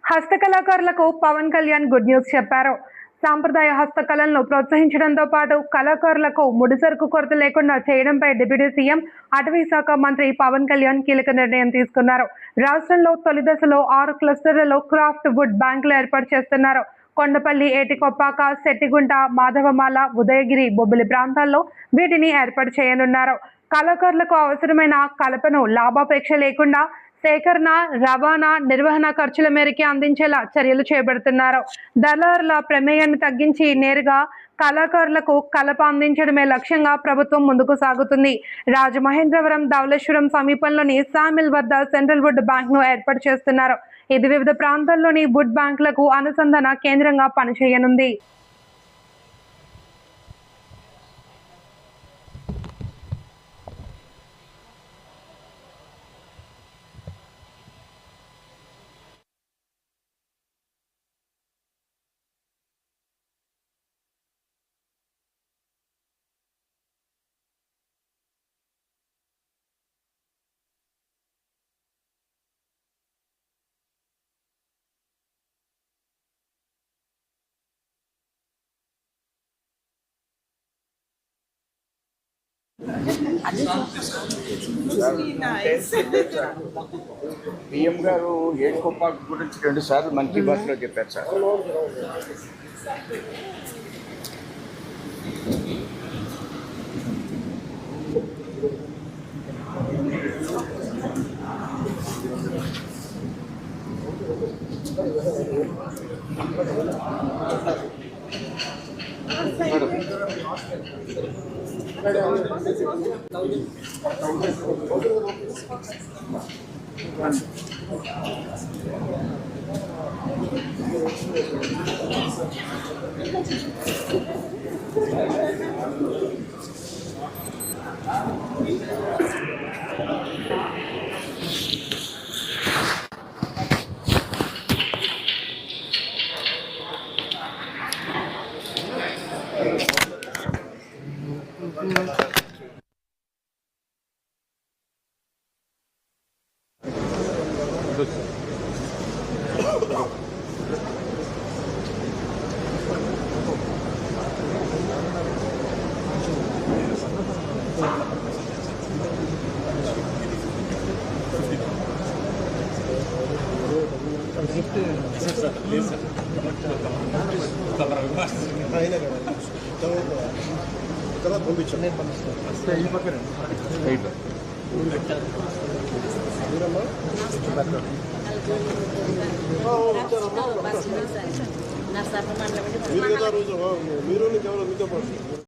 హస్తకళాకారులకు Pawan Kalyan good news చెప్పారు. సాంప్రదాయ హస్తకళలను ప్రోత్సహించడంతో పాటు కళాకారులకు ముడిసరుకు కొరత లేకుండా చేయడంపై డిప్యూటీ సీఎం అటవీ శాఖ మంత్రి పవన్ కళ్యాణ్ కీలక నిర్ణయం తీసుకున్నారు. రాష్ట్రంలో తొలి దశలో 6 క్లస్టర్లలో క్రాఫ్ట్ వుడ్ బ్యాంకులు ఏర్పాటు చేస్తున్నారు. కొండపల్లి, ఏటికొప్పాక, శెట్టిగుంట, మాధవమాల, ఉదయగిరి, బొబ్బిలి ప్రాంతాల్లో వీటిని ఏర్పాటు చేయనున్నారు. కళాకారులకు అవసరమైన కలపను లాభాపేక్ష లేకుండా సేకరణ, రవాణా, నిర్వహణ ఖర్చుల మేరకే అందించేలా చర్యలు చేపడుతున్నారు. దళారుల ప్రమేయాన్ని తగ్గించి నేరుగా కళాకారులకు కలప అందించడమే లక్ష్యంగా ప్రభుత్వం ముందుకు సాగుతుంది. రాజమహేంద్రవరం, ధవళేశ్వరం సమీపంలోని సామిల్ వద్ద సెంట్రల్ వుడ్ బ్యాంక్ ను ఏర్పాటు చేస్తున్నారు. ఇది వివిధ ప్రాంతాల్లోని వుడ్ బ్యాంకులకు అనుసంధాన కేంద్రంగా పనిచేయనుంది. పిఎం గారు ఏడుకొప్పాకు గురించి 2 సార్లు మన్ కీ బాత్ లో చెప్పారు సార్. తర్వాత పంపించాను. మీరు కదా రోజు మీరు ఎవరో మీతో పాటు